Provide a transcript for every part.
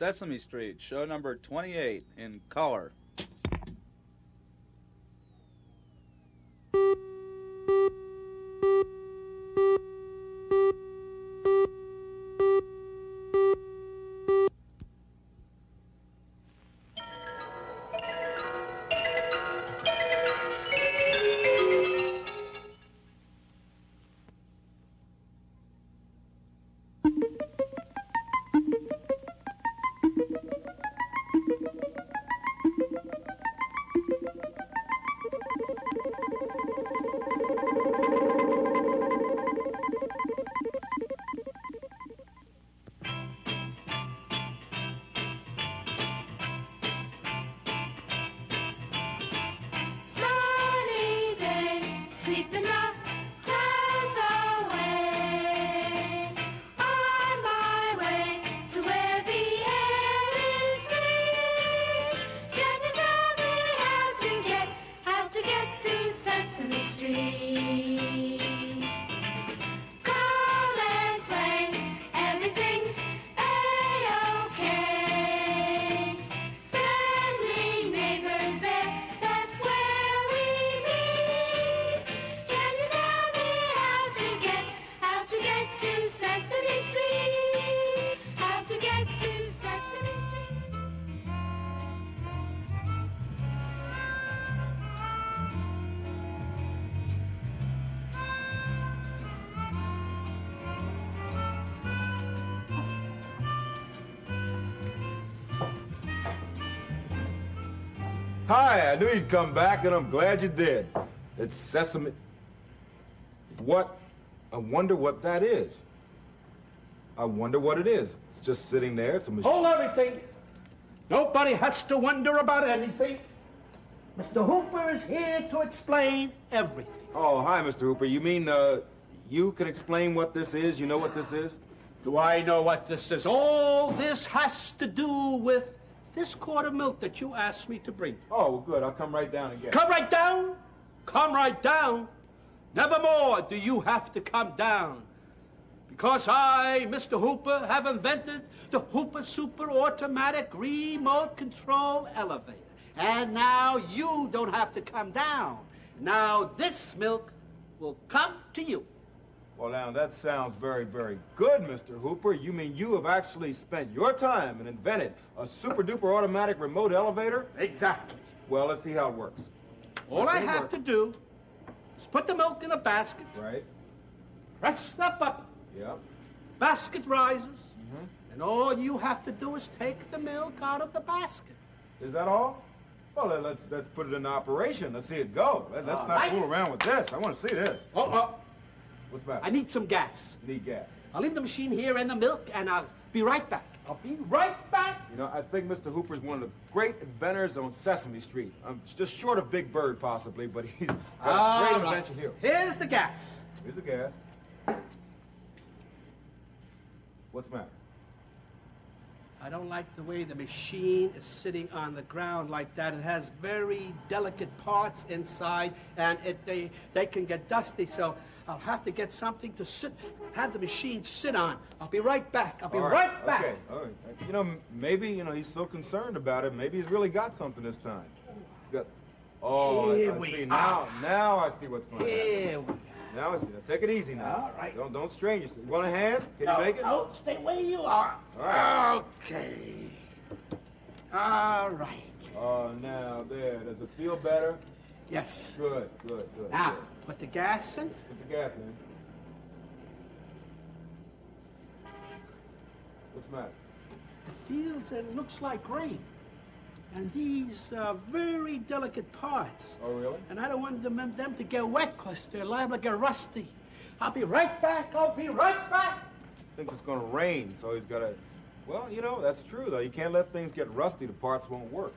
Sesame Street, show number 28, in color. Hi, I knew you'd come back, and I'm glad you did. It's Sesame. What? I wonder what that is. I wonder what it is. It's just sitting there. It's a machine. Hold everything. Nobody has to wonder about anything. Mr. Hooper is here to explain everything. Oh, hi, Mr. Hooper. You mean, you can explain what this is? You know what this is? Do I know what this is? All this has to do with this quart of milk that you asked me to bring. Oh, well, good. I'll come right down and get it. Come right down? Come right down. Nevermore do you have to come down. Because I, Mr. Hooper, have invented the Hooper Super Automatic Remote Control Elevator. And now you don't have to come down. Now this milk will come to you. Well, now, that sounds very, very good, Mr. Hooper. You mean you have actually spent your time and invented a super-duper automatic remote elevator? Exactly. Well, let's see how it works. All I have to do is put the milk in a basket. Right. Press the button. Yep. Basket rises. And all you have to do is take the milk out of the basket. Is that all? Well, let's put it in operation. Let's see it go. Let's not right. fool around with this. I want to see this. Oh. What's the matter? I need some gas. You need gas. I'll leave the machine here and the milk, and I'll be right back. I'll be right back. You know, I think Mr. Hooper's one of the great inventors on Sesame Street. Just short of Big Bird, possibly, but he's got a great invention here. Here's the gas. Here's the gas. What's the matter? I don't like the way the machine is sitting on the ground like that. It has very delicate parts inside, and they can get dusty, so I'll have to get something to have the machine sit on. I'll be right back. I'll be right back. Okay, all right. You know, maybe, he's so concerned about it, maybe he's really got something this time. He's got... Oh, I see. Now I see what's going on. Here we are. Now I see. Now, take it easy now. All right. Don't strain yourself. You want a hand? Can you make it? No, stay where you are. All right. Okay. All right. Oh, now, there. Does it feel better? Yes. Good. Now, good. put the gas in. Put the gas in. What's the matter? It feels and looks like rain. And these are very delicate parts. Oh, really? And I don't want them to get wet because they're liable to get rusty. I'll be right back. I'll be right back. Thinks it's going to rain, so he's got to... Well, that's true, though. You can't let things get rusty. The parts won't work.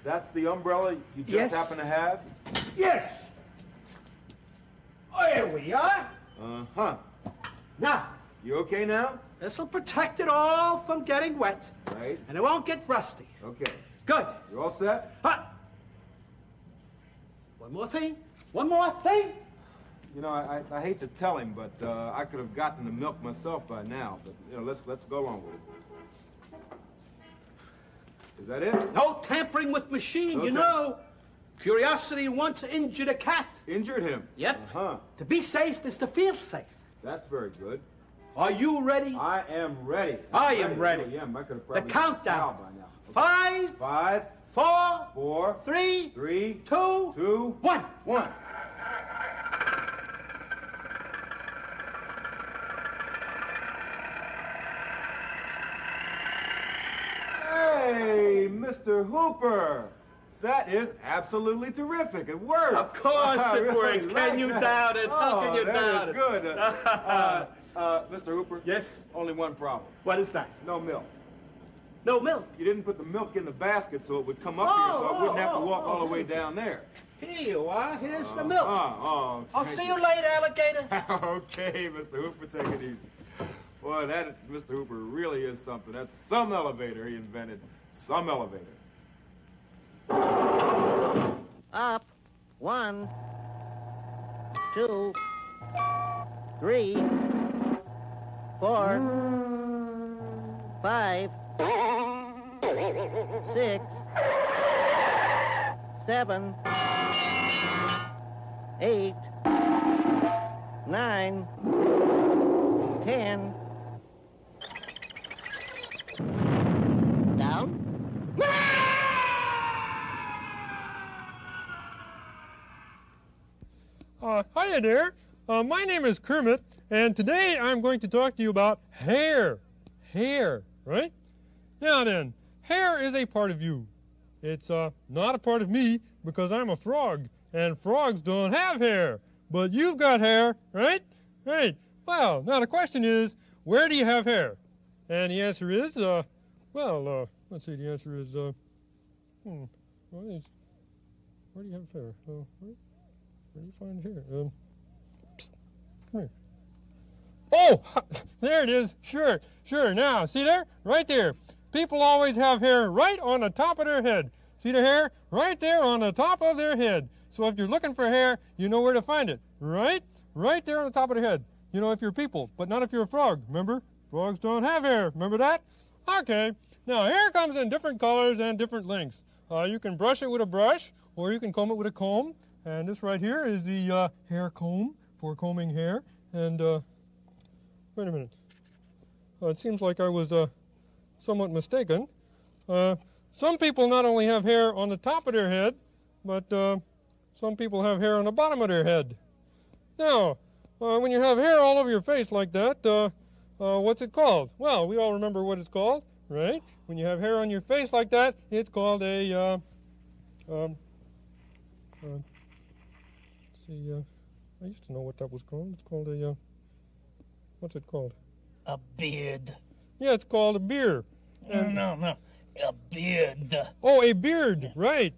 That's the umbrella you just happen to have? Yes. Oh, here we are. Uh-huh. Now. You okay now? This'll protect it all from getting wet. Right. And it won't get rusty. Okay. Good. You all set? Hot. One more thing. One more thing. I hate to tell him, but I could have gotten the milk myself by now. But let's go along with it. Is that it? No tampering with machine, No you know. Curiosity once injured a cat. Injured him? Yep. Uh-huh. To be safe is to feel safe. That's very good. Are you ready? I am ready. I am ready. I am. I could have The probably countdown. by now. 5, 5, 4, 4, 3, 3, 2, 2, 1. 1. Hey, Mr. Hooper. That is absolutely terrific. It works. Of course I it really works. like Can you that. doubt it? How can you that doubt is it? good. Mr. Hooper? Yes? Only one problem. What is that? No milk. No milk. You didn't put the milk in the basket so it would come up here so I wouldn't have to walk all the way down there. Here you are. Here's the milk. I'll See you later, alligator. Okay, Mr. Hooper, take it easy. Boy, that Mr. Hooper really is something. That's some elevator he invented. Some elevator. Up. 1, 2, 3, 4, 5, 6, 7, 8, 9, 10. Down. Hiya there. My name is Kermit, and today I'm going to talk to you about hair. Hair, right? Now then, hair is a part of you. It's not a part of me because I'm a frog, and frogs don't have hair. But you've got hair, right? Right. Well, now the question is, where do you have hair? And the answer is, let's see, the answer is, where do you have hair? Where do you find hair? Psst, come here. Oh, there it is. Sure. Now, see there? Right there. People always have hair right on the top of their head. See the hair? Right there on the top of their head. So if you're looking for hair, you know where to find it. Right there on the top of the head. You know, if you're people, but not if you're a frog. Remember? Frogs don't have hair. Remember that? Okay. Now, hair comes in different colors and different lengths. You can brush it with a brush, or you can comb it with a comb. And this right here is the hair comb for combing hair. And, wait a minute. It seems like I was somewhat mistaken. Some people not only have hair on the top of their head, but some people have hair on the bottom of their head. Now, when you have hair all over your face like that, what's it called? Well, we all remember what it's called, right? When you have hair on your face like that, it's called a, I used to know what that was called. It's called a, what's it called? A beard. Yeah, it's called a beard. No. A beard. Oh, a beard. Right.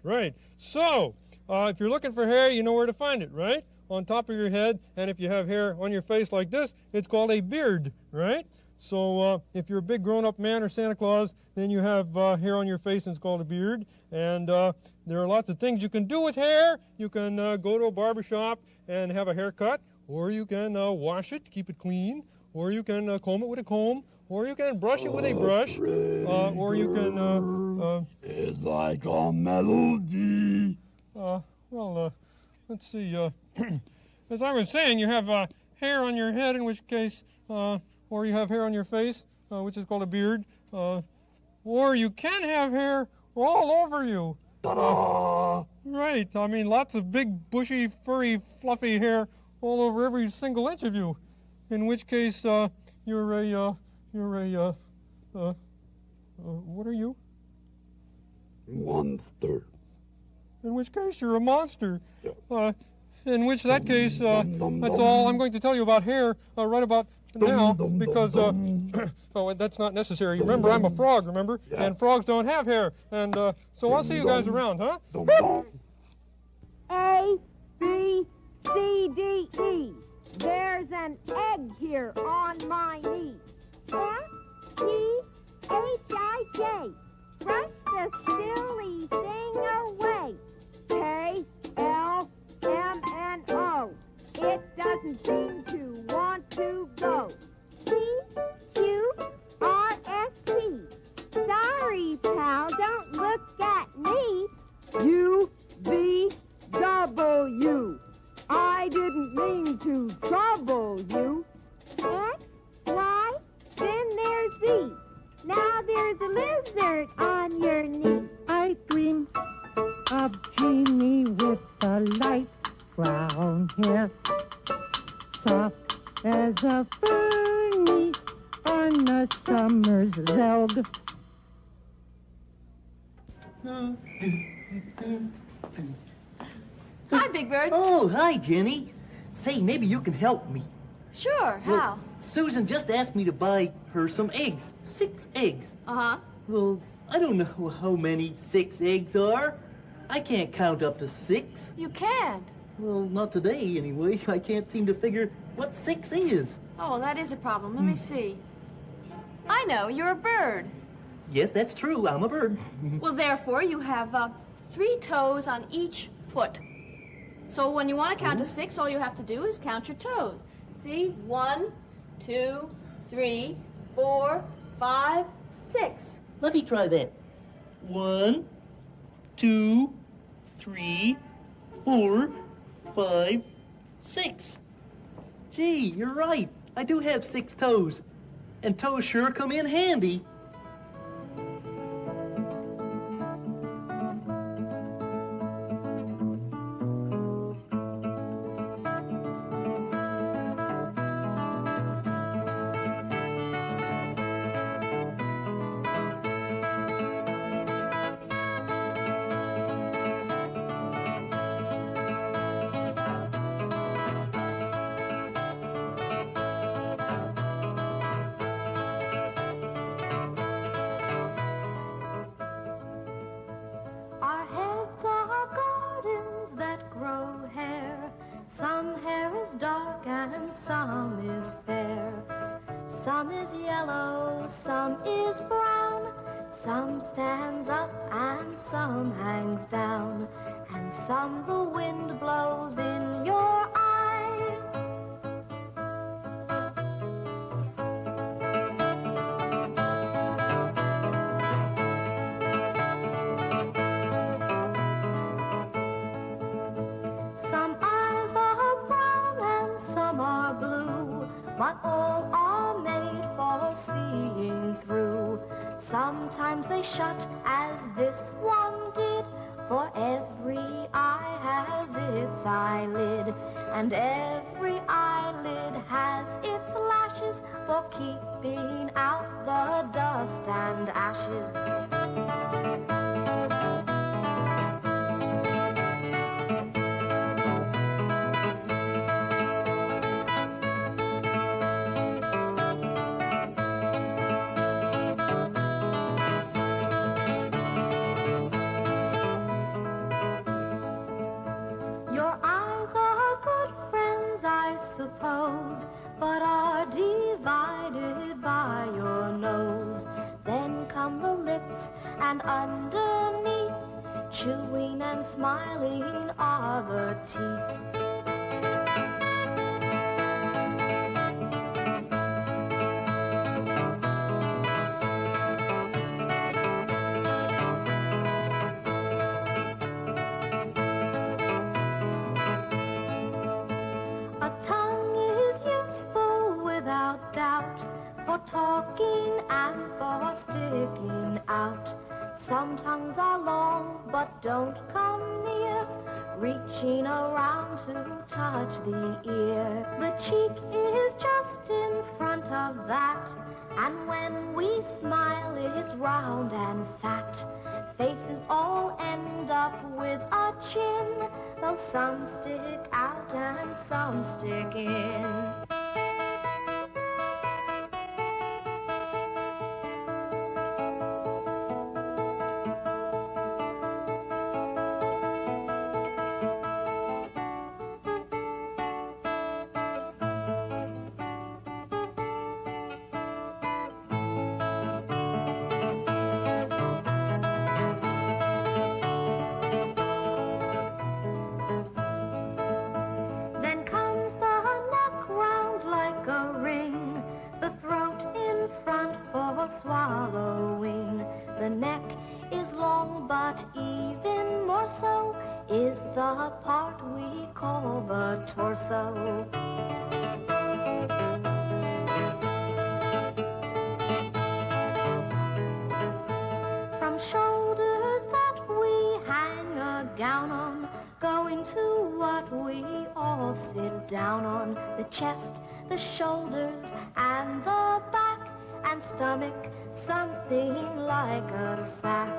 So, if you're looking for hair, you know where to find it, right? On top of your head. And if you have hair on your face like this, it's called a beard, right? So, if you're a big grown-up man or Santa Claus, then you have hair on your face and it's called a beard. And there are lots of things you can do with hair. You can go to a barber shop and have a haircut, or you can wash it to keep it clean, or you can comb it with a comb, or you can brush it with a brush, or you can... it's like a melody. Let's see. As I was saying, you have hair on your head, in which case, or you have hair on your face, which is called a beard, or you can have hair all over you. Ta-da! Right. I mean, lots of big, bushy, furry, fluffy hair all over every single inch of you. In which case, you're a, what are you? Monster. In which case, you're a monster. Yeah. In which that case, that's all I'm going to tell you about hair right about now, because, oh, that's not necessary. Remember, I'm a frog, remember? Yeah. And frogs don't have hair. And so I'll see you guys around, huh? A, B, C, D, E. There's an egg here on my knee. F, T, H, I, J. Brush the silly thing away. K, L, M, N, O. It doesn't seem to want to go. P, Q, R, S, T. Sorry, pal, don't a genie with a light brown hair, soft as a furnace on a summer's zelg. Hi, Big Bird. Oh, hi, Jenny. Say, maybe you can help me. Sure, how? Well, Susan just asked me to buy her some eggs. 6 eggs. Uh-huh. Well, I don't know how many 6 eggs are. I can't count up to 6. You can't. Well, not today, anyway. I can't seem to figure what 6 is. Oh, that is a problem. Let me see. I know, you're a bird. Yes, that's true. I'm a bird. Well, therefore, you have 3 toes on each foot. So when you want to count to 6, all you have to do is count your toes. See? 1, 2, 3, 4, 5, 6. Let me try that. 1, 2, 3, 4, 5, 6. Gee, you're right. I do have 6 toes. And toes sure come in handy. Our heads are gardens that grow hair. Some hair is dark and some is fair. Some is yellow, some is brown. Some stands up and some hangs down. And some the wind blows in your eyes. Some eyes are brown and some are blue, but all are made for seeing through. Sometimes they shut as this one did, for every eye has its eyelid, and every eyelid has its lashes for keeping out the dust and ashes. Your eyes are good friends, I suppose, but are divided by your nose. Then come the lips, and underneath, chewing and smiling are the teeth. A tongue is useful without doubt, for talking and for sticking out. Some tongues are long but don't come near, reaching around to touch the ear. The cheek is just in front of that, and when we smile it's round and fat. Faces all end up with a chin, though some stick out and some stick in. Then comes the neck round like a ring, the throat in front for swallowing. The neck is long, but even more so is the part we call the torso. From shoulders that we hang a gown on, going to what we all sit down on. The chest, the shoulders, and the back, and stomach, something like a sack.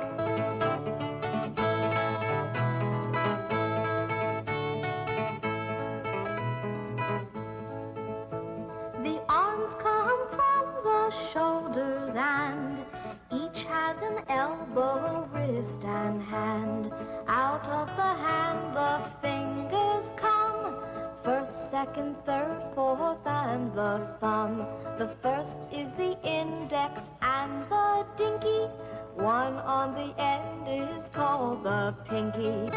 The arms come from the shoulders, and each has an elbow, wrist, and hand. Out of the hand the fingers come, first, second, third, fourth, and the thumb. The first is the index and the dinky. One on the end is called the pinky.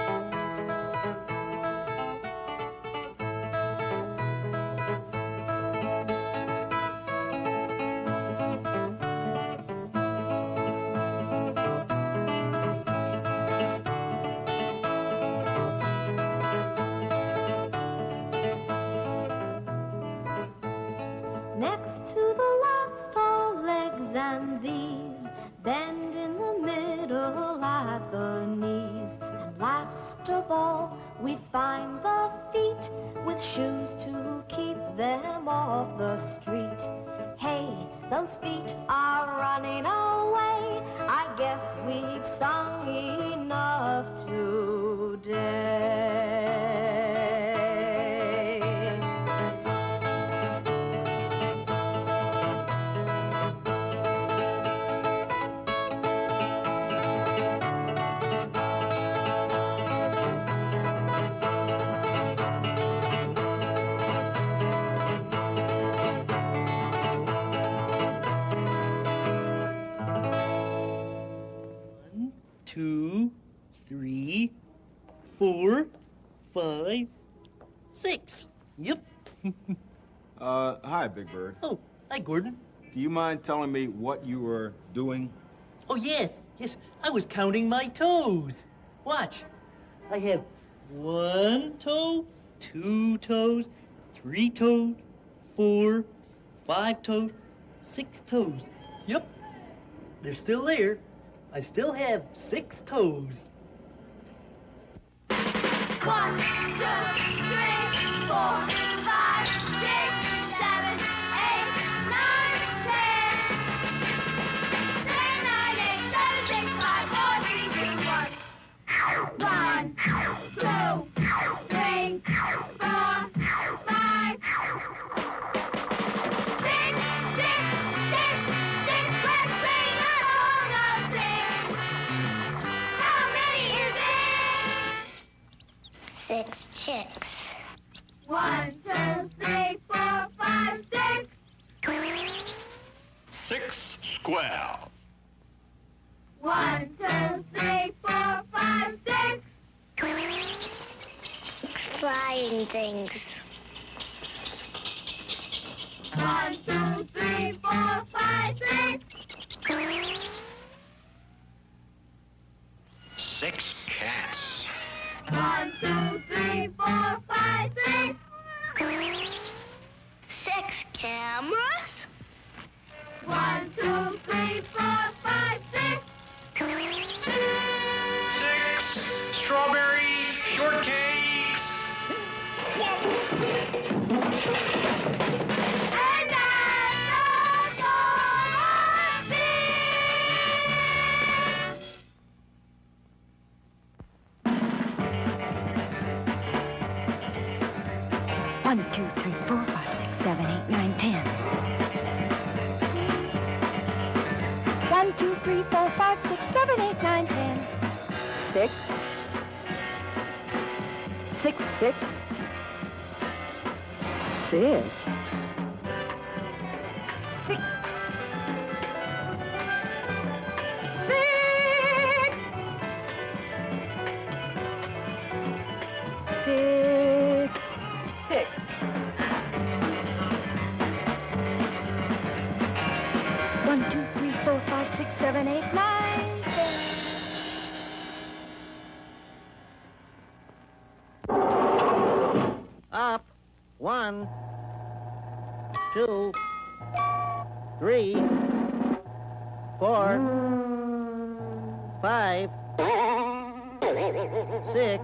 Next to the last are legs and these, bend in the middle at the knees. And last of all, we find the feet, with shoes to keep them off the street. Hey, those feet are running away. I guess we've sung enough today. Two, three, 4, 5, 6. Yep. Hi, Big Bird. Oh, hi, Gordon. Do you mind telling me what you were doing? Oh, yes. I was counting my toes. Watch. I have 1 toe, 2 toes, 3 toes, 4, 5 toes, 6 toes. Yep. They're still there. I still have 6 toes. 1, 2, 3, 4, 5, 6, 7, 8, 9, 10. 10, 9, 8, 7, 6, 5, 4, 3, 2, 1. 1, 2, 3, 4, 5, 6, 6, 6, 6. Let's sing along a sing. How many is it? 6 chicks. 1, 2, 3, 4, 5, 6. 6 square. 1, 2, 3, 4, 5, 6. Flying things. 1, 2, 3, 4, 5, 6. 6 cats. 1, 2, 3, 4, 5, 6. 6 cameras. 1, 2, 3, 4, 5, 6. 6 strawberry shortcakes. And that's all for One, 2, 3, 4, 5, 6, 7, 8, 9, 10. 1, 2, 3, 4, 5, 6, 7, 8, 9, 10. 6. 6, 6. 6. 6. 6. 6. 1, 2, 3, 4, 5, 6, 7, 8, 9, 10. Up. 1, 2, 3, 4, 5, 6,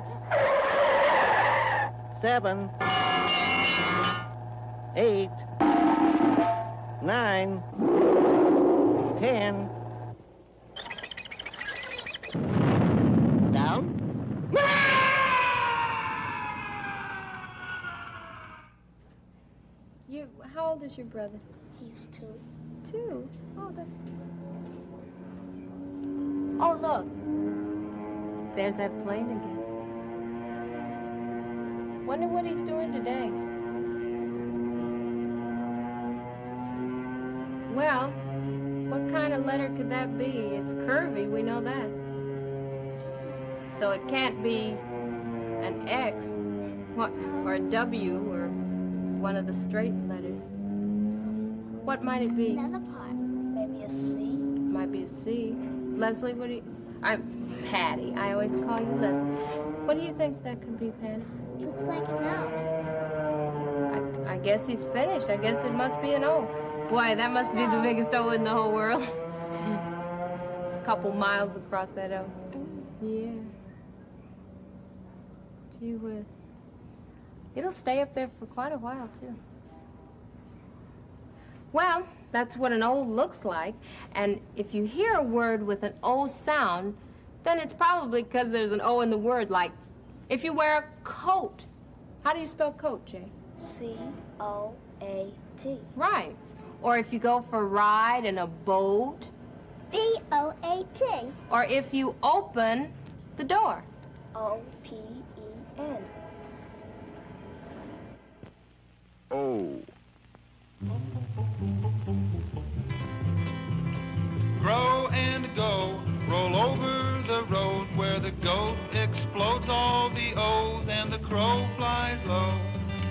7, 8, 9, 10. Down. How old is your brother? He's 2. 2? Oh, that's... Oh, look. There's that plane again. Wonder what he's doing today. Well, what kind of letter could that be? It's curvy, we know that. So it can't be an X or a W or one of the straight letters. What might it be? Another part. Maybe a C. Might be a C. Leslie, what do you... I'm Patty. I always call you Leslie. What do you think that could be, Patty? Looks like an O. I guess he's finished. I guess it must be an O. Boy, that must be the biggest O in the whole world. A couple miles across that O. Yeah. Gee whiz. It'll stay up there for quite a while, too. Well, that's what an O looks like. And if you hear a word with an O sound, then it's probably because there's an O in the word. Like, if you wear a coat. How do you spell coat, Jay? C-O-A-T. Right. Or if you go for a ride in a boat. B-O-A-T. Or if you open the door. O-P-E-N. O. Grow and go, roll over the road where the goat explodes all the O's and the crow flies low.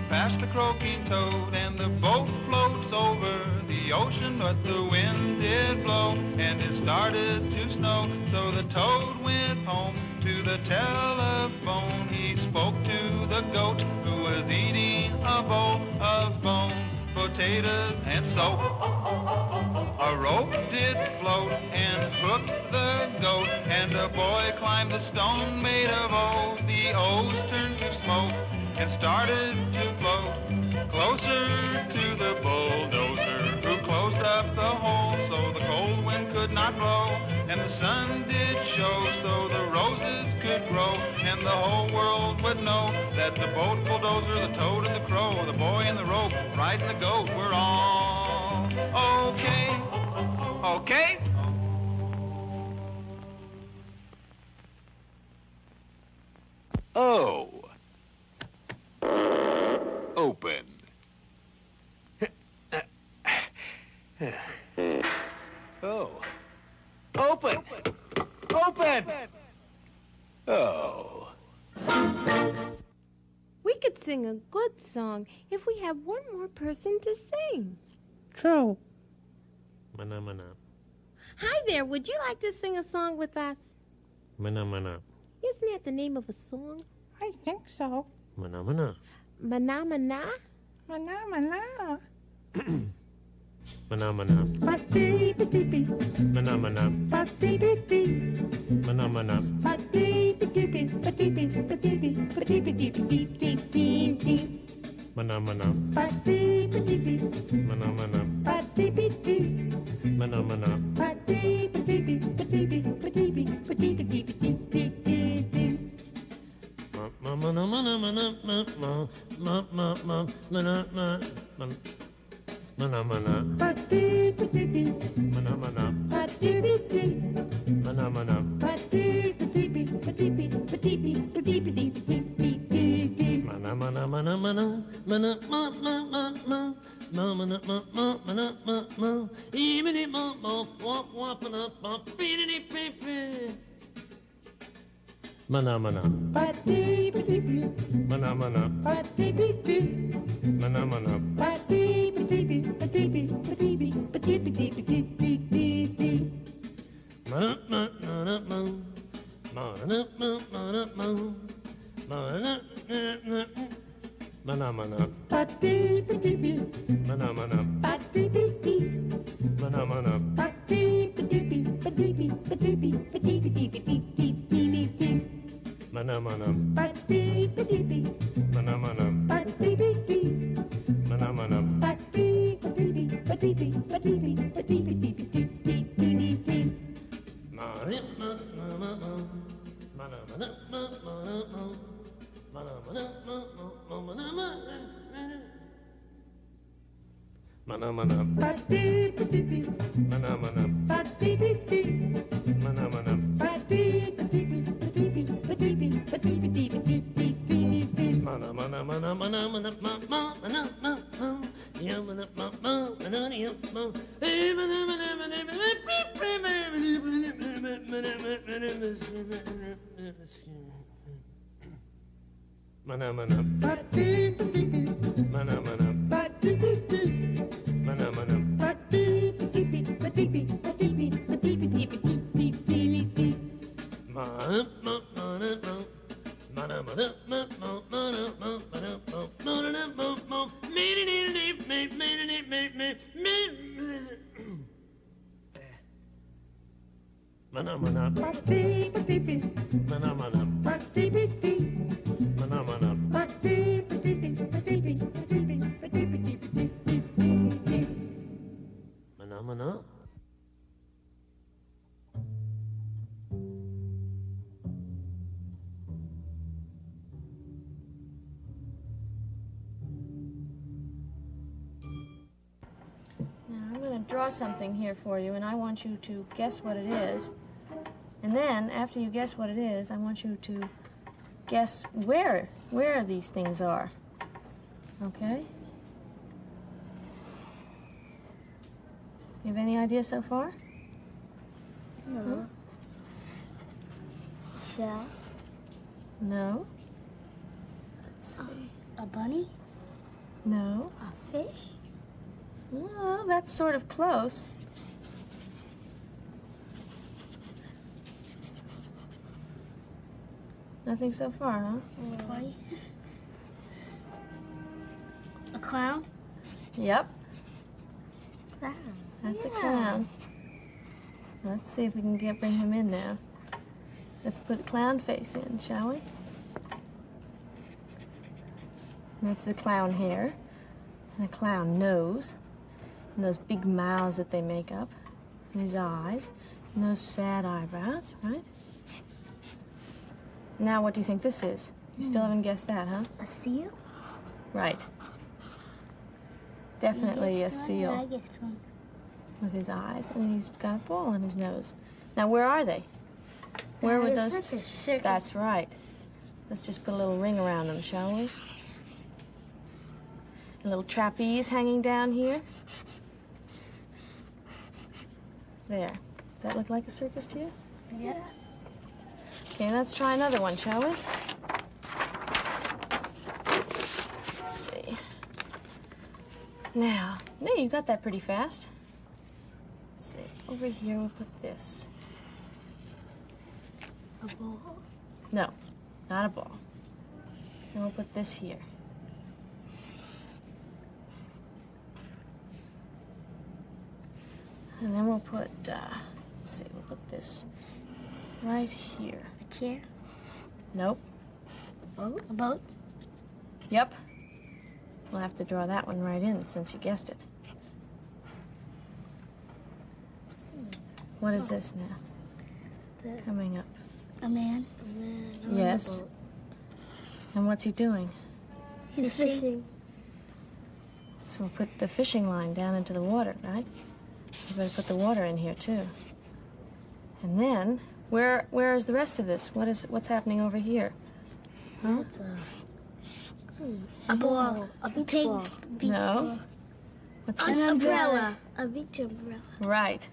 Past the croaking toad and the boat floats over the ocean, but the wind did blow and it started to snow. So the toad went home to the telephone. He spoke to the goat who was eating a bowl of bone, potatoes and soap. A rope did float and hooked the goat, and a boy climbed the stone made of O's. The O's turned to smoke and started to float closer to the bulldozer, who closed up the hole so the cold wind could not blow, and the sun did show so the roses could grow, and the whole world would know that the boat, bulldozer, the toad, and the crow, the boy and the rope, riding the goat, were all okay. Okay? O. Open. Oh. Open. Open. Oh. We could sing a good song if we had one more person to sing. True. Mana mana. Hi there, would you like to sing a song with us? Mana mana. Isn't that the name of a song? I think so. Mana mana. Mana mana? Mana mana. Mana mana. Ba-dee-ba-dee-bee. Mana mana. Ba-dee-bee-dee. Mana mana. Ba-dee-ba-dee-bee. Ba-dee-bee. Ba-dee-bee. Ba-dee-bee-dee-dee-dee-dee-dee. Mana mana. Ba-dee-ba-dee-bee. Mana mana. Ba-dee-bee-dee. Mana mana. Ba-dee-ba-dee-bee. Ba-dee-bee. Ba-dee-bee. Ba-dee-bee-dee-dee-dee-dee. Mana mana mana mana mana mana mana mana. Ba-dee-ba-dee-bee. Mana mana. Ba-dee-bee-dee. Mana mana. Ba-dee-ba-dee-bee. Ba-dee-bee. Ba-dee-bee. Ba-dee-bee-dee-dee-dee-dee. Mana mana mana mana mana mana mana mana mana mana mana even it mo wop wop up beady beady. Mana mana. Ba-dee-ba-dee-bee. Mana mana. Ba-dee-bee-dee. Mana mana. Ba-dee-ba-dee-bee. Ba-dee-bee. Ba-dee-bee. Ba-dee-bee-dee-dee-dee-dee-dee. Mana mana mana mana mana mana mana mana. Ba-dee-ba-dee-bee. Mana mana. Ba-dee-bee-dee. Mana mana. Ba-dee-ba-dee-bee. Ba-dee-bee. Ba-dee-bee. Ba-dee-bee-dee-dee-dee-dee-dee-dee. Manam. Ba-dee-ba-dee-bee. Manam. Ba-dee-bee-dee. Manam. Ba-dee-ba-dee-bee. Ba-dee-bee. Ba-dee-bee. Ba-dee-bee-dee-bee-dee-bee-dee. Manam. Ba-dee-ba-dee-bee. Manam. Ba-dee-bee-dee. Manam. Ba-dee-ba-dee-bee. Ba-dee-bee. Ba-dee-bee. Ba-dee-bee-dee-bee-dee-bee-dee. I'm going to draw something here for you, and I want you to guess what it is. And then, after you guess what it is, I want you to guess where these things are. Okay? You have any idea so far? No. Shell. No. Let's see. A bunny? No. A fish? Well, that's sort of close. Nothing so far, huh? Bunny? A clown? Yep. Clown. That's a clown. Let's see if we can bring him in now. Let's put a clown face in, shall we? That's the clown hair, and a clown nose, and those big mouths that they make up, and his eyes, and those sad eyebrows, right? Now, what do you think this is? You still haven't guessed that, huh? A seal? Right. Definitely a I seal guessed one. with his eyes, and he's got a ball on his nose. Now, where are they? Where would those? Circus. That's right. Let's just put a little ring around them, shall we? A little trapeze hanging down here. There. Does that look like a circus to you? Yeah. Okay, let's try another one, shall we? Let's see. Now, you got that pretty fast. Let's see. Over here, we'll put this. A ball? No, not a ball. And we'll put this here. And then we'll put, let's see, we'll put this right here. A chair? Nope. A boat? A boat? Yep. We'll have to draw that one right in since you guessed it. What is this now? Coming up. A man? A man on Yes. a boat. And what's he doing? He's fishing. So we'll put the fishing line down into the water, right? We better put the water in here too. And then, where is the rest of this? What's happening over here? Huh? It's a ball. A pig. ball. Beach No. ball. What's An this? umbrella. A beach umbrella. Right.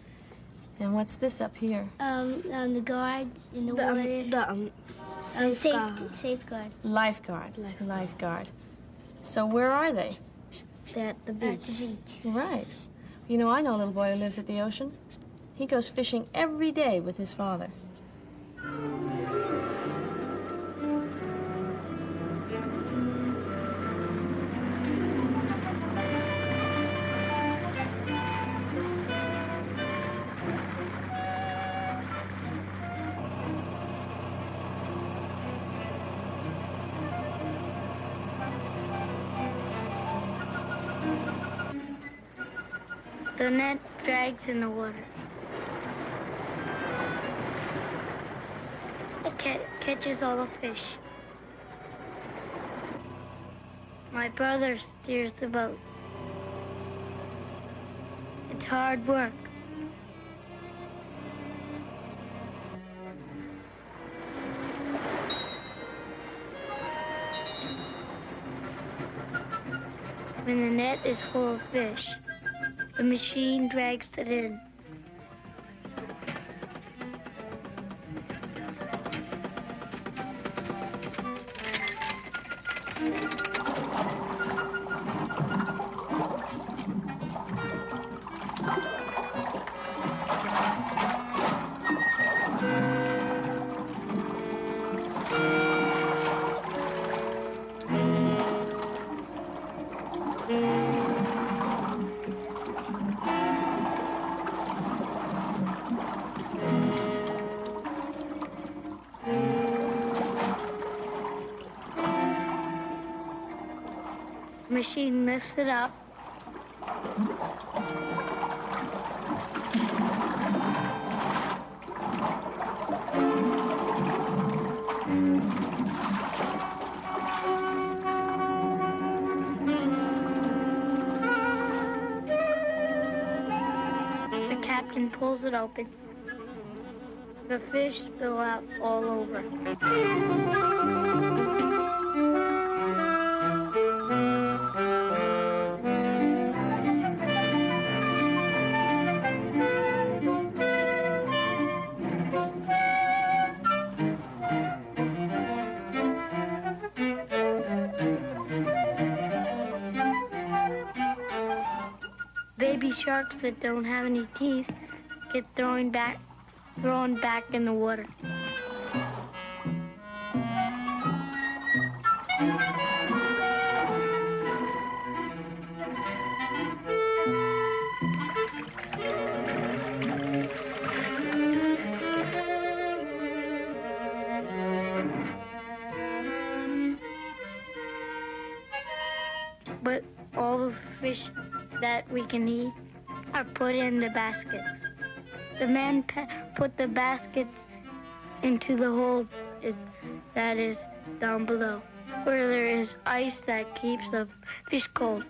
And what's this up here? The guard in the water. Safeguard. Lifeguard. Lifeguard. So where are they? They're at the beach. Right. You know, I know a little boy who lives at the ocean. He goes fishing every day with his father. The net drags in the water. It catches all the fish. My brother steers the boat. It's hard work. When the net is full of fish, the machine drags it in. The machine lifts it up. The captain pulls it open. The fish spill out all over. Baby sharks that don't have any teeth get thrown back in the water. But all the fish that we can eat are put in the baskets. The men put the baskets into the hole that is down below, where there is ice that keeps the fish cold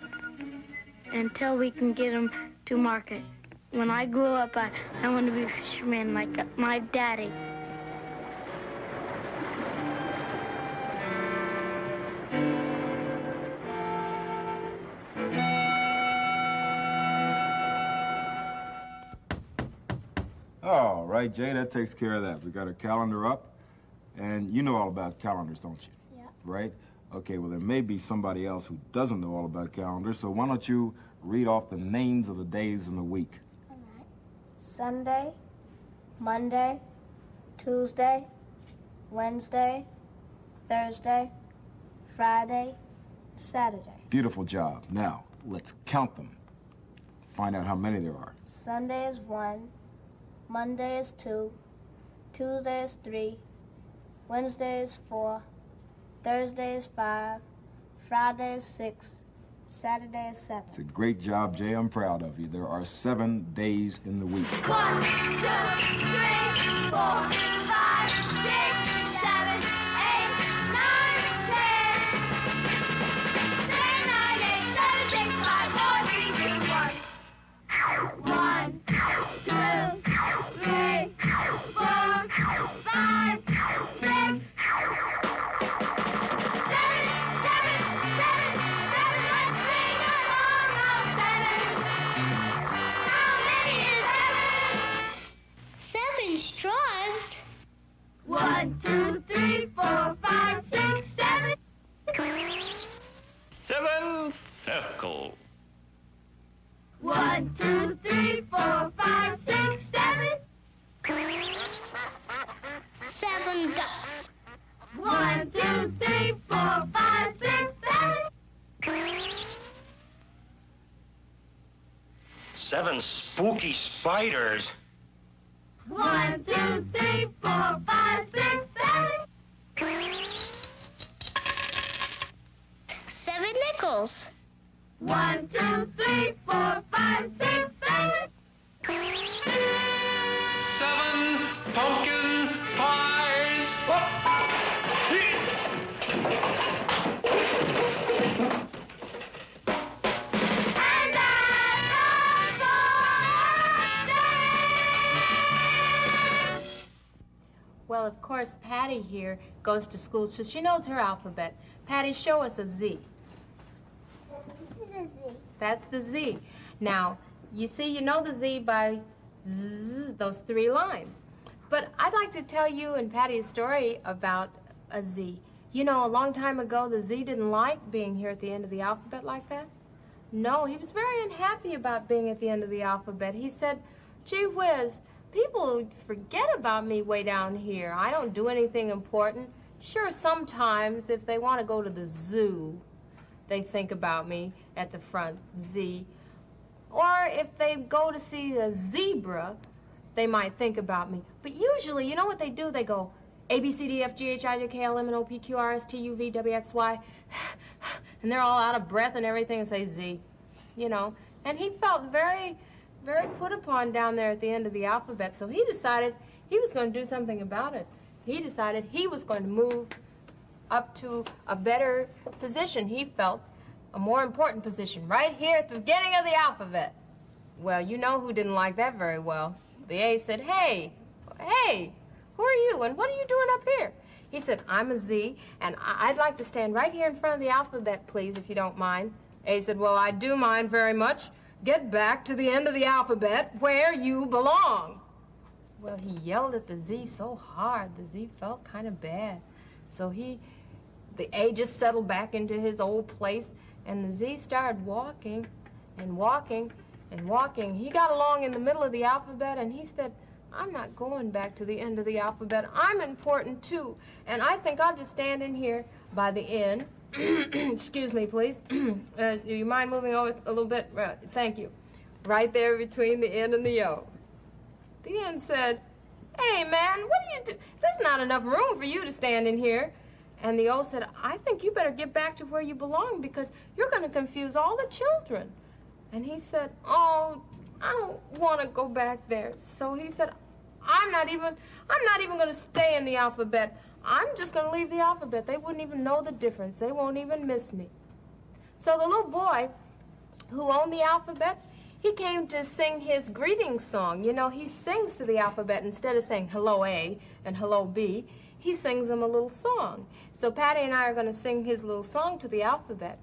until we can get them to market. When I grow up, I want to be a fisherman like my daddy. All right, Jay, that takes care of that. We got our calendar up, and you know all about calendars, don't you? Yeah. Right? Okay, well, there may be somebody else who doesn't know all about calendars, so why don't you read off the names of the days in the week? All right. Sunday, Monday, Tuesday, Wednesday, Thursday, Friday, Saturday. Beautiful job. Now, let's count them. Find out how many there are. Sunday is 1. Monday is 2, Tuesday is 3, Wednesday is 4, Thursday is 5, Friday is 6, Saturday is 7. It's a great job, Jay. I'm proud of you. There are 7 days in the week. 1, 2, 3, 4, 5, 6, 7, 8, 9, 10. 10, 9, 8, 7, 6, 5, 4, 3, 2, 1. 1, 2, 3, 4, 5, 6, 7 straws? 1, 2, 3, 4, 5, 6, 7. 7 circles. 1, 2, 3, 4, 5, 6, 7. 7 ducks. 1, 2, 3, 4, 5, 6, 7. 7 spooky spiders. 1, 2, 3, 4, 5, 6, 7. 7 nickels. 1, 2, 3, 4, 5, 6, 7. Seven pumpkin pies. Well, of course, Patty here goes to school, so she knows her alphabet. Patty, show us a Z. This is a Z. That's the Z. Now, you see, you know the Z by Z, those 3 lines. But I'd like to tell you and Patty a story about a Z. You know, a long time ago, the Z didn't like being here at the end of the alphabet like that. No, he was very unhappy about being at the end of the alphabet. He said, gee whiz, people forget about me way down here. I don't do anything important. Sure, sometimes if they want to go to the zoo, they think about me at the front, Z. Or if they go to see a zebra, they might think about me. But usually, you know what they do? They go A, B, C, D, F, G, H, I, J, K, L, M, N, O, P, Q, R, S, T, U, V, W, X, Y. And they're all out of breath and everything and say Z, you know. And he felt very put upon down there at the end of the alphabet, so he decided he was going to do something about it. He decided he was going to move up to a better position. He felt a more important position right here at the beginning of the alphabet. Well, you know who didn't like that very well. The A said, hey, who are you and what are you doing up here? He said, I'm a Z, and I'd like to stand right here in front of the alphabet, please, if you don't mind. A said, well, I do mind very much. Get back to the end of the alphabet where you belong. Well, he yelled at the Z so hard, the Z felt kind of bad. So the A just settled back into his old place, and the Z started walking and walking and walking. He got along in the middle of the alphabet, and he said, I'm not going back to the end of the alphabet. I'm important, too, and I think I'll just stand in here by the end. Excuse me, please. Do you mind moving over a little bit? Thank you. Right there between the N and the O. The N said, hey, man, what do you do? There's not enough room for you to stand in here. And the O said, I think you better get back to where you belong because you're going to confuse all the children. And he said, oh, I don't want to go back there. So he said, I'm not even going to stay in the alphabet. I'm just going to leave the alphabet. They wouldn't even know the difference. They won't even miss me. So the little boy who owned the alphabet, he came to sing his greeting song. You know, he sings to the alphabet instead of saying hello A and hello B. He sings them a little song. So Patty and I are going to sing his little song to the alphabet.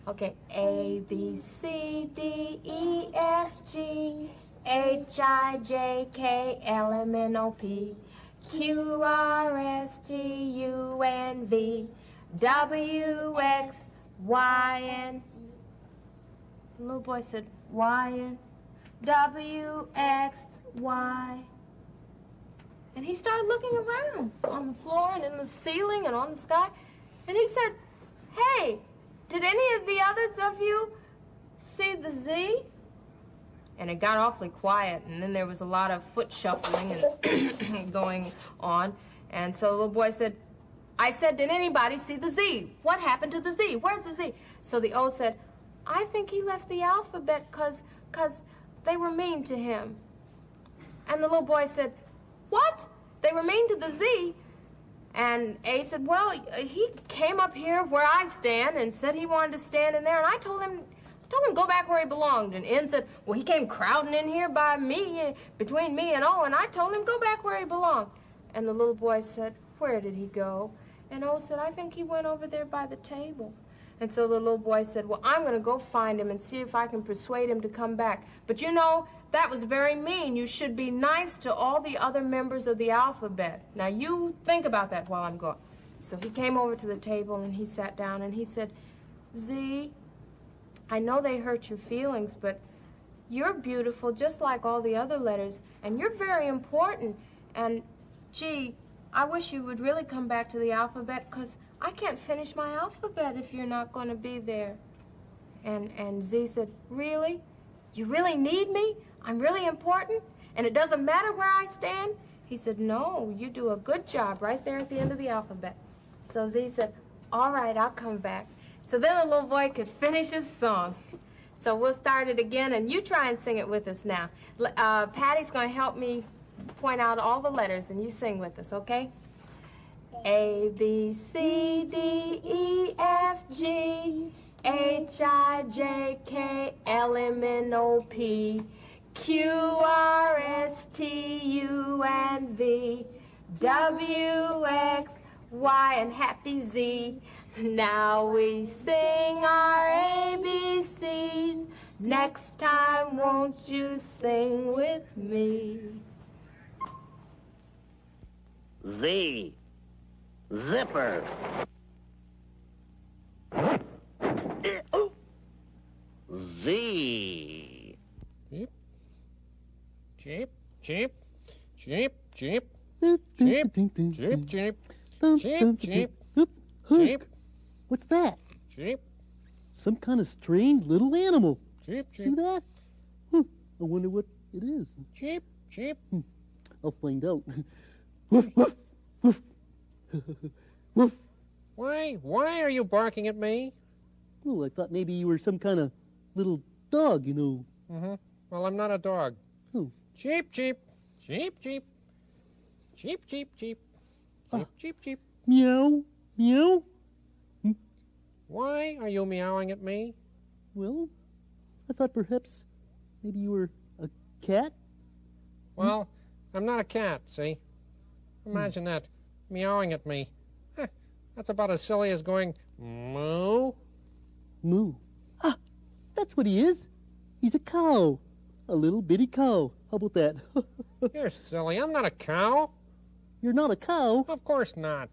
Okay, A, B, C, D, E, F, G, H, I, J, K, L, M, N, O, P, Q, R, S, T, U, N, V, W, X, Y, and Z. The little boy said, Y, and W, X, Y. And he started looking around on the floor and in the ceiling and on the sky. And he said, hey, did any of the others of you see the Z? And it got awfully quiet, and then there was a lot of foot shuffling and going on. And so the little boy said, I said, did anybody see the Z? What happened to the Z? Where's the Z? So the O said, I think he left the alphabet because they were mean to him. And the little boy said, what? They were mean to the Z? And A said, well, he came up here where I stand and said he wanted to stand in there, and I told him go back where he belonged. And N said, well, he came crowding in here by me, between me and O, and I told him go back where he belonged. And the little boy said, where did he go? And O said, I think he went over there by the table. And so the little boy said, well, I'm going to go find him and see if I can persuade him to come back. But you know, that was very mean. You should be nice to all the other members of the alphabet. Now, you think about that while I'm gone. So he came over to the table and he sat down and he said, Z, I know they hurt your feelings, but you're beautiful just like all the other letters, and you're very important. And, gee, I wish you would really come back to the alphabet, because I can't finish my alphabet if you're not going to be there. And Z said, really? You really need me? I'm really important? And it doesn't matter where I stand? He said, no, you do a good job right there at the end of the alphabet. So Z said, all right, I'll come back. So then the little boy could finish his song. So we'll start it again, and you try and sing it with us now. Patty's going to help me point out all the letters, and you sing with us, okay? A, B, C, D, E, F, G, H, I, J, K, L, M, N, O, P, Q, R, S, T, U, and V, W, X, Y, and happy Z. Now we sing our ABCs. Next time, won't you sing with me? Z. Zipper. Z. Jeep, jeep, jeep, jeep, jeep, jeep, jeep, jeep, jeep, jeep, jeep. What's that? Jeep. Some kind of strange little animal. Jeep, jeep. See that? I wonder what it is. Jeep, jeep. I'll find out. Woof, woof, woof. Woof. Why are you barking at me? Oh, I thought maybe you were some kind of little dog, you know. Mm-hmm. Well, I'm not a dog. Oh. Jeep, jeep, jeep, jeep, jeep, jeep, jeep, jeep, jeep, jeep. Meow, meow. Why are you meowing at me? Well, I thought perhaps maybe you were a cat. Well, I'm not a cat, see? Imagine that, meowing at me. That's about as silly as going, moo. Moo. Ah, that's what he is. He's a cow. A little bitty cow. How about that? You're silly. I'm not a cow. You're not a cow? Of course not.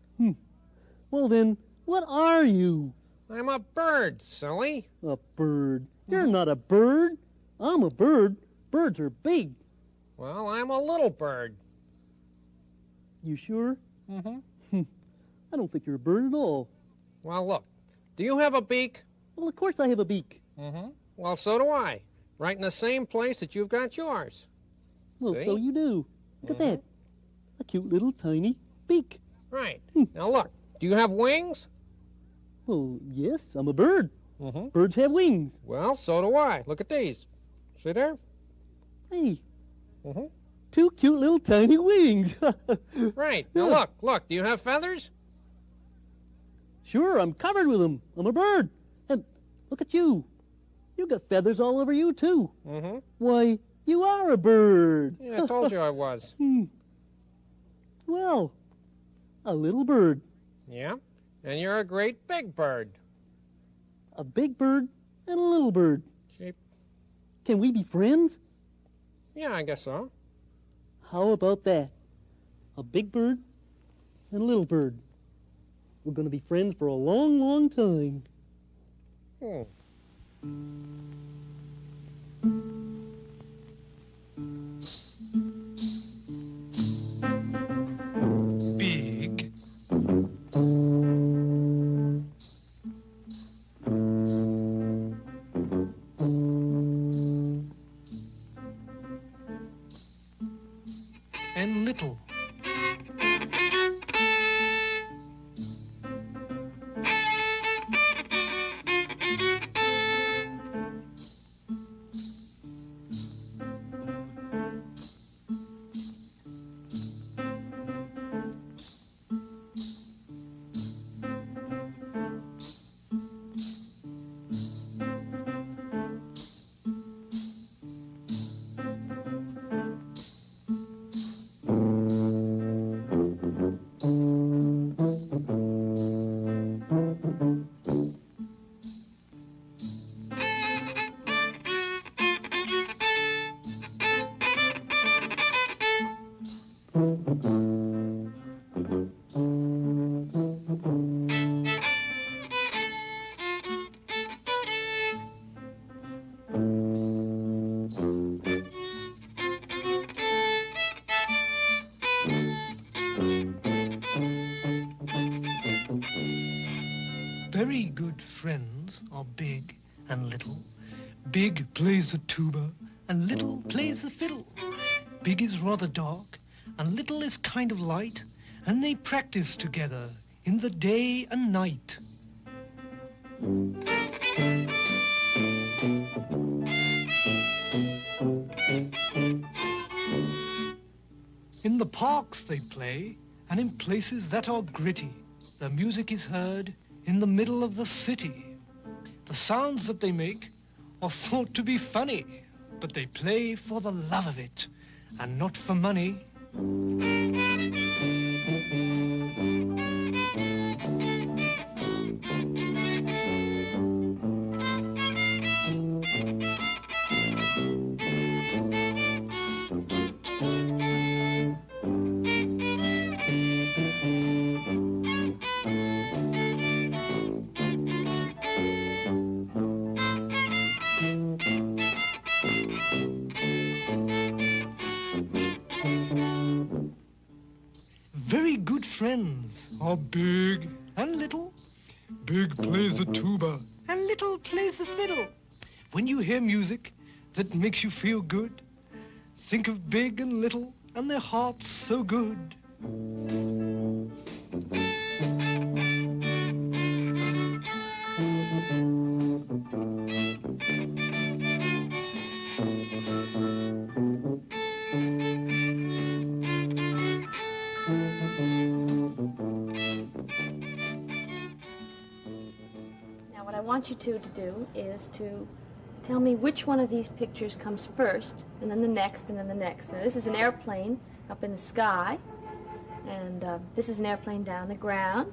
Well then, what are you? I'm a bird, silly. A bird? You're not a bird. I'm a bird. Birds are big. Well, I'm a little bird. You sure? Mm-hmm. I don't think you're a bird at all. Well, look. Do you have a beak? Well, of course I have a beak. Mm-hmm. Well, so do I. Right in the same place that you've got yours. Well, See? so you do. Look at that. A cute little tiny beak. Right. Now, look. Do you have wings? Well, yes, I'm a bird. Mm-hmm. Birds have wings. Well, so do I. Look at these. See there? Hey. Mm-hmm. Two cute little tiny wings. Right. Now, look. Do you have feathers? Sure, I'm covered with them. I'm a bird. And look at you. You got feathers all over you, too. Mm-hmm. Why, you are a bird. Yeah, I told you I was. Well, a little bird. Yeah, and you're a great big bird. A big bird and a little bird. Cheap. Can we be friends? Yeah, I guess so. How about that? A big bird and a little bird. We're going to be friends for a long, long time. Big. And little. Very good friends are Big and Little. Big plays the tuba and Little plays the fiddle. Big is rather dark and Little is kind of light, and they practice together in the day and night. the parks they play, and in places that are gritty. Their music is heard in the middle of the city. The sounds that they make are thought to be funny, but they play for the love of it, and not for money. Very good friends are Big and Little. Big plays the tuba and Little plays the fiddle. When you hear music that makes you feel good, think of Big and Little and their hearts so good. What I want you two to do is to tell me which one of these pictures comes first, and then the next, and then the next. Now, this is an airplane up in the sky, and this is an airplane down the ground,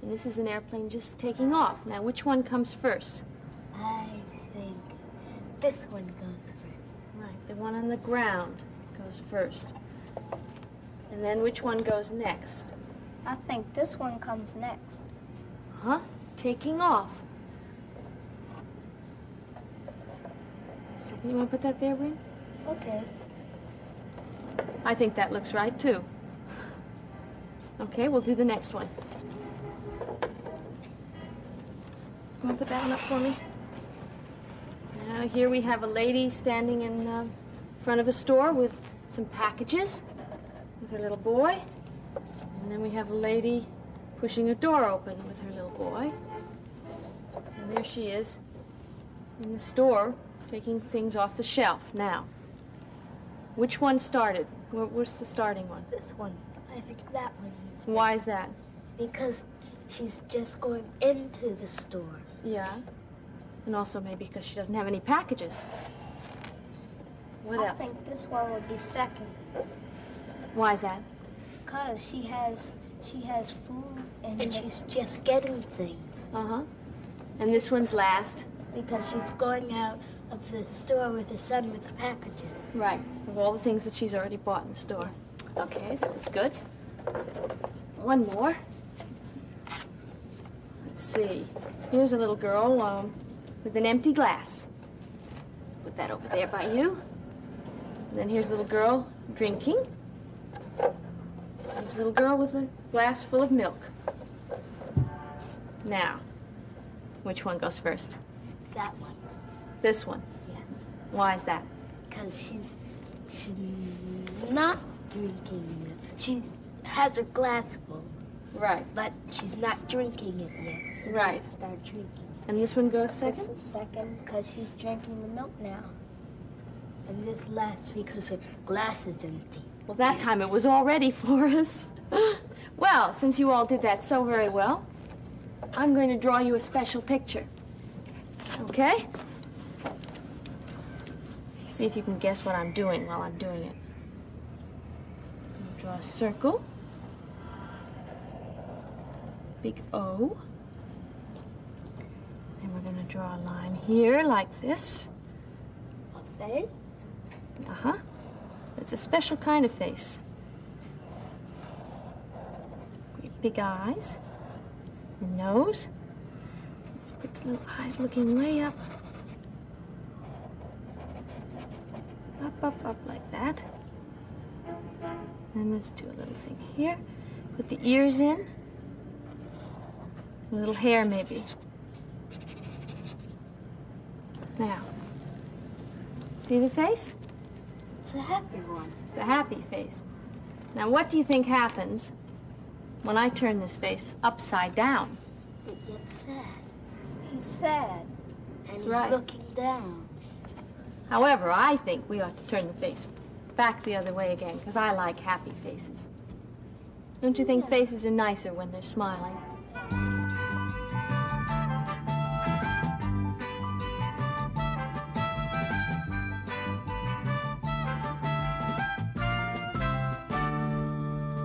and this is an airplane just taking off. Now, which one comes first? I think this one goes first. Right, the one on the ground goes first. And then which one goes next? I think this one comes next. Huh? Taking off. Second, you want to put that there, Bryn? Okay. I think that looks right, too. Okay, we'll do the next one. You want to put that one up for me? Now, here we have a lady standing in front of a store with some packages with her little boy. And then we have a lady pushing a door open with her little boy. And there she is in the store taking things off the shelf. Now, which one started? What's the starting one? This one. I think that one is. Why is that? Because she's just going into the store. Yeah. And also maybe because she doesn't have any packages. What else? I think this one would be second. Why is that? Because she has food and she's just getting things. Uh-huh. And this one's last? Because she's going out of the store with her son with the packages. Right, with all the things that she's already bought in the store. Okay, that's good. One more. Let's see. Here's a little girl with an empty glass. Put that over there by you. And then here's a little girl drinking. Here's a little girl with a glass full of milk. Now, which one goes first? That one. This one? Yeah. Why is that? Because she's not drinking it. She has her glass full. Right. But she's not drinking it yet. She right. needs to start drinking it. And this one goes second? This is second because she's drinking the milk now. And this last because her glass is empty. Well, that time it was all ready for us. Well, since you all did that so very well, I'm going to draw you a special picture. Okay? See if you can guess what I'm doing while I'm doing it. I'll draw a circle. Big O. And we're going to draw a line here like this. A face? Uh-huh. It's a special kind of face. Great big eyes. The nose. Let's put the little eyes looking way up. Up like that. And let's do a little thing here. Put the ears in. A little hair, maybe. Now, see the face? It's a happy one. It's a happy face. Now, what do you think happens when I turn this face upside down? It gets sad. He's sad. And That's he's right. looking down. However, I think we ought to turn the face back the other way again, because I like happy faces. Don't you think faces are nicer when they're smiling?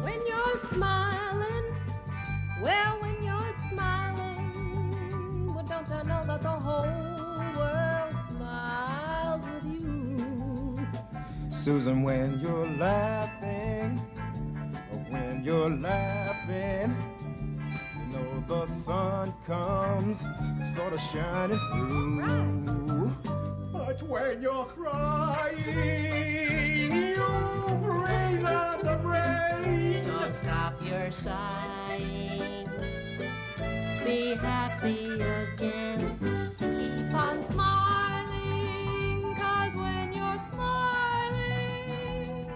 When you're smiling, well, when you're smiling, well, don't you know that the whole world smiles with you? Susan, when you're laughing, when you're laughing, you know the sun comes sort of shining through. But when you're crying, you bring out the rain. Don't stop your sighing. Be happy again. Keep on smiling, 'cause when you're smiling,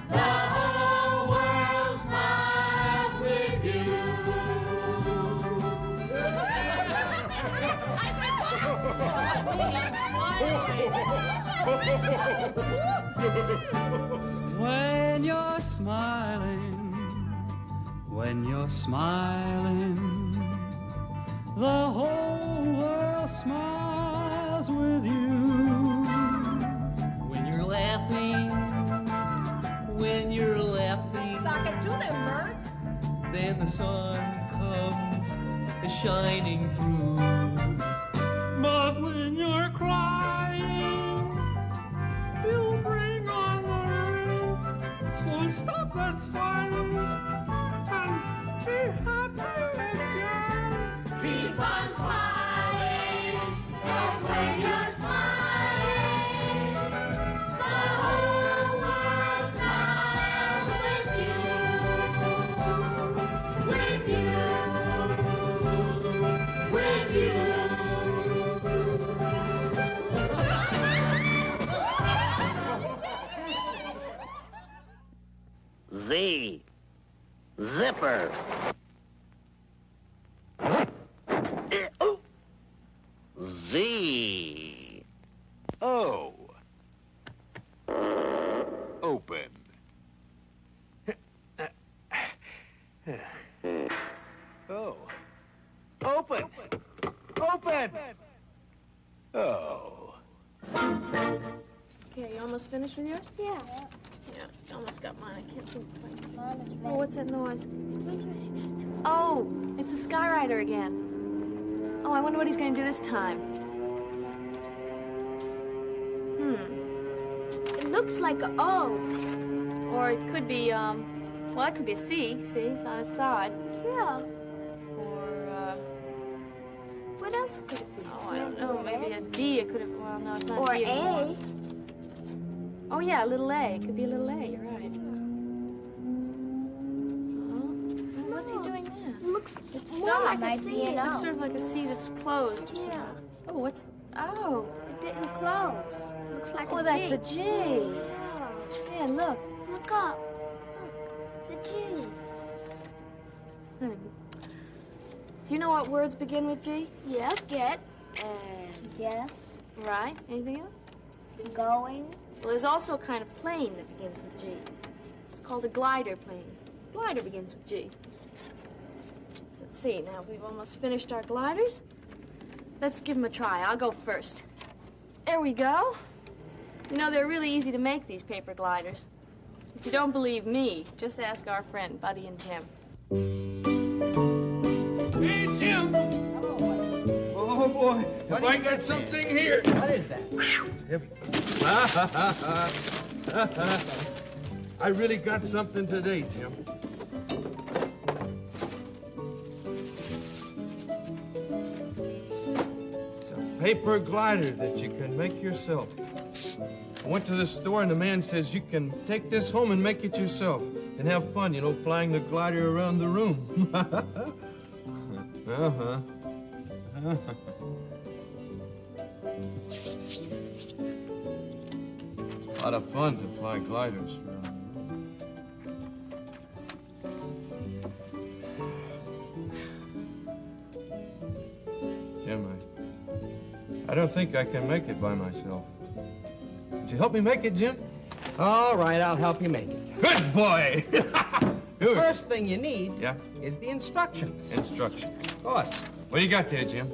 the whole world smiles with you. When you're smiling, the whole world smiles with you. When you're laughing, Sock it to them, Bert. then the sun comes shining through. But when you're crying, you bring on the rain. So stop that sighing and be happy again. Keep on smiling, 'cause when you're smiling, the whole world smiles with you. With you. With you. Z. Zipper. Oh. Z. O. Open. Oh. Open. Open. Oh. Okay, you almost finished with yours? Yeah. Yeah, you almost got mine. I can't seem to find it. Mine is Oh, what's that noise? Oh, it's the Skywriter again. Oh, I wonder what he's going to do this time. It looks like a O. Or it could be, well, it could be a C. See, it's on its side. Yeah. Or, What else could it be? oh, I don't know. Maybe a D. It could have, well, no, it's not Or a D anymore. A. Oh, yeah, a little A. It could be a little A. You're right. Oh, what's he doing now? It looks It's more stopped. like a C and Looks O. sort of like a C that's closed or something. Yeah. Oh, what's... Oh. It didn't close. Looks like Oh, a that's G. a G. Yeah. Yeah, look. Look up. Look. It's a G. It's not a... Do you know what words begin with G? Yeah, get and yes. Right. Anything else? Going. Well, there's also a kind of plane that begins with G. It's called a glider plane. Glider begins with G. Let's see. Now, we've almost finished our gliders. Let's give them a try. I'll go first. There we go. You know, they're really easy to make, these paper gliders. If you don't believe me, just ask our friend, Buddy and Jim. Hey, Jim! Oh, boy. Have I got something here? What is that? I really got something today, Jim. It's a paper glider that you can make yourself. I went to the store and the man says you can take this home and make it yourself and have fun, you know, flying the glider around the room. Uh-huh. A lot of fun to fly gliders. Jim, I don't think I can make it by myself. Would you help me make it, Jim? All right, I'll help you make it. Good boy. The first thing you need Yeah? is the instructions. Instruction. Of course. What do you got there, Jim?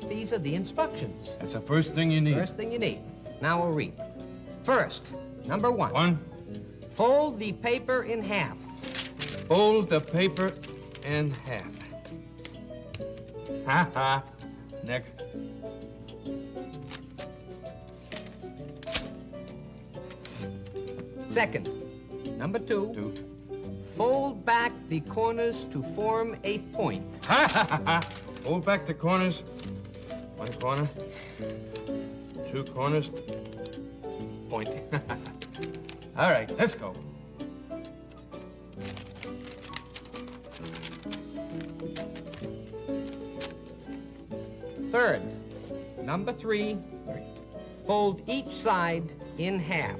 These are the instructions. That's the first thing you need. First thing you need. Now we'll read. First, number 1. 1. Fold the paper in half. Fold the paper in half. Ha ha. Next. Second, number 2. Fold back the corners to form a point. Ha ha ha ha. Fold back the corners. 1 corner. 2 corners. Point. All right, let's go. Third, number 3. Fold each side in half.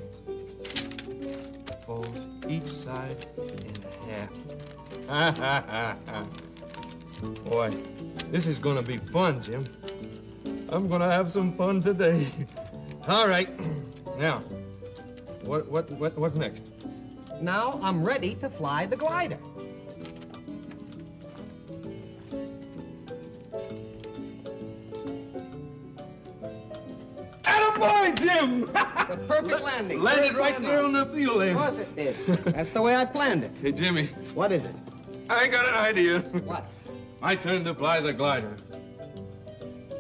Fold each side in half. Ha ha ha ha. Boy, this is gonna be fun, Jim. I'm gonna have some fun today. All right. Now, what's next? Now I'm ready to fly the glider. Attaboy, Jim! The perfect landing. Landed First right time there out. on the field there. Of course it did. That's the way I planned it. Hey, Jimmy. What is it? I got an idea. What? My turn to fly the glider.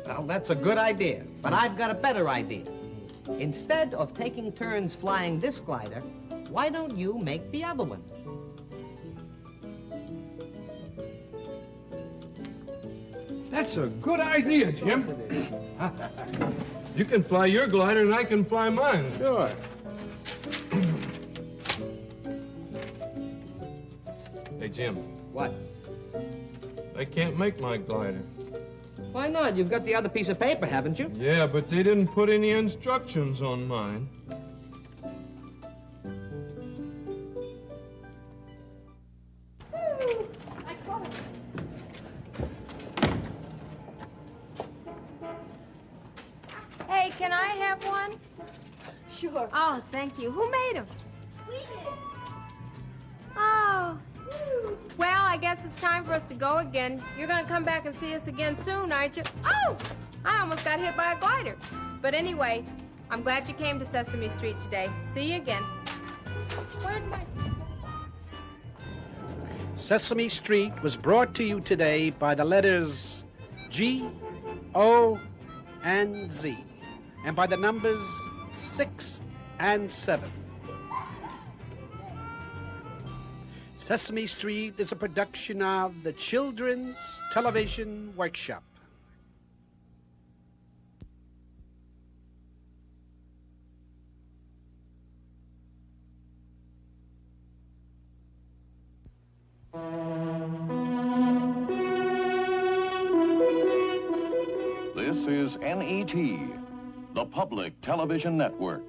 Well, that's a good idea, but I've got a better idea. Instead of taking turns flying this glider, why don't you make the other one? That's a good idea, Jim. You can fly your glider and I can fly mine. Sure. Hey, Jim. What? I can't make my glider. Why not? You've got the other piece of paper, haven't you? Yeah, but they didn't put any instructions on mine. Hey, can I have one? Sure. Oh, thank you. Who made them? We did. Oh. Well, I guess it's time for us to go again. You're going to come back and see us again soon, aren't you? Oh! I almost got hit by a glider. But anyway, I'm glad you came to Sesame Street today. See you again. Where'd my... Sesame Street was brought to you today by the letters G, O, and Z, and by the numbers 6 and 7. Sesame Street is a production of the Children's Television Workshop. This is NET, the Public Television Network.